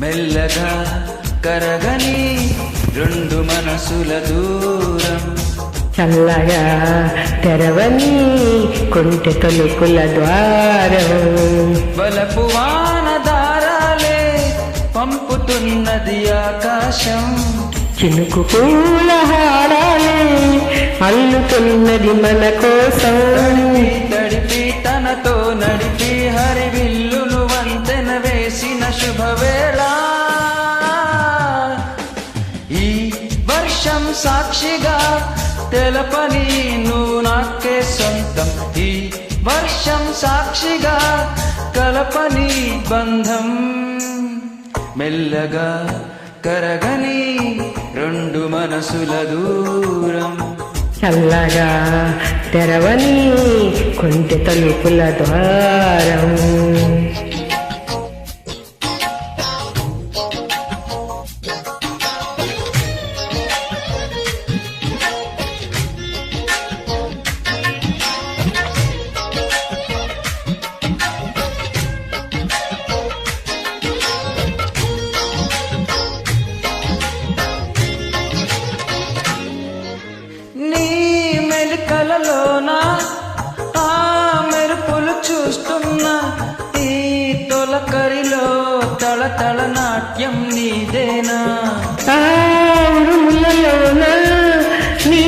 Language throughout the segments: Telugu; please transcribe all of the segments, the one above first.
మెల్లగా కరగని రెండు మనసుల దూరం, చల్లగా తెరవని కొంటె తలుపుల ద్వారం, బలపు వాన దారాలే పంపుతున్నది ఆకాశం, చినుకు పూల హారాలే అల్లుతున్నది మన కోసం, తడిపి తనతో నడిపి హరివిల్లును వంతెన వేసిన శుభవేళ. ఈ వర్షం సాక్షిగా తెలపని నువ్వు నాకే సొంతం, ఈ వర్షం సాక్షిగా కలపని బంధం, మెల్లగా కరగని రెండు మనసుల దూరం, చల్లగా తెరవని కొంటె తలుపుల ద్వారం. కలలోన ఆ మెరుపులు చూస్తున్నా, ఈ తొలకరిలో తళతళ నాట్యం నీదేనా, ఉరుములలోన నీ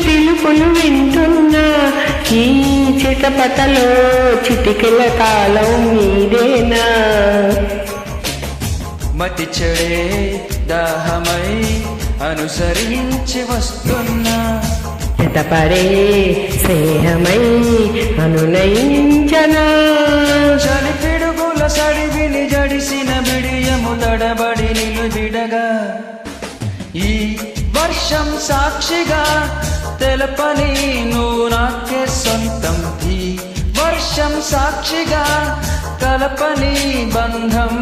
పిలుపులు వింటున్నా, ఈ చిటపటలో చిటికెల కాలం నీదేనా, మతి చెడే దాహమై అనుసరించి వస్తున్నా, చితపడే స్నేహమై అనునయించనా, చలి పిడుగుల సడివిని జడిసిన బిడియము తడబడి నిలుబిడగా, ఈ వర్షం సాక్షిగా తెలపని నువ్వు నాకే సొంతం, ఈ వర్షం సాక్షిగా కలపని బంధం.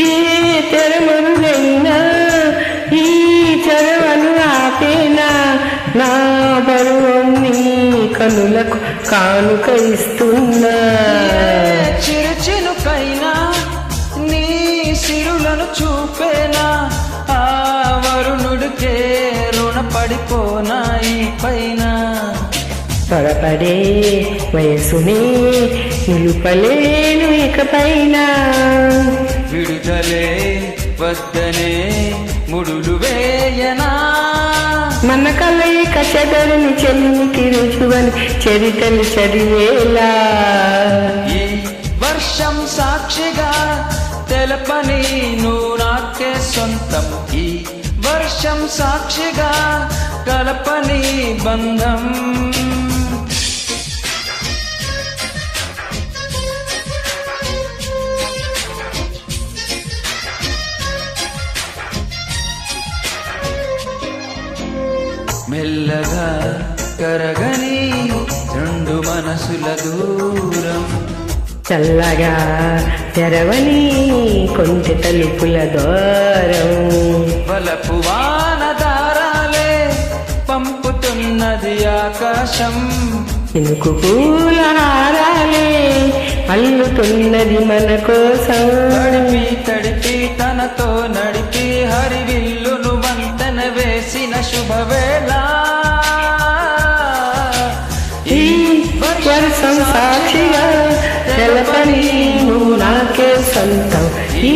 ఈ తెరమరుగైనా ఈ చరవను ఆపేనా, నా బరువుని కనులకు కానుక ఇస్తున్నా, చిరుచినుకైనా నీ సిరులను చూపేనా, ఆ వరుణుడికే రుణపడిపోనా ఈ పైన, త్వరపడే వయసుని నిలుపలేను ఇకపైన, విడుదలే వద్దనే ముడులు వేయనా, మన కలయిక చెదరని చెల్లికి రుజువని చరితలు చదివేలా, ఈ వర్షం సాక్షిగా తెలపని నువ్వు నాకే సొంతం, ఈ వర్షం సాక్షిగా కలపని బంధం. మెల్లగా కరగని రెండు మనసుల దూరం, చల్లగా తెరవని కొంటె తలుపుల ద్వారం, బలపు వాన దారాలే పంపుతున్నది ఆకాశం, చినుకు పూల హారాలే అల్లుతున్నది మన కోసం, తడిపి తనతో నడిపి హరివిల్లును వంతెన వేసిన శుభవేళ. ఈ వర్షం సాక్షిగా తెలపని నువ్వు నాకే సొంతం, ఈ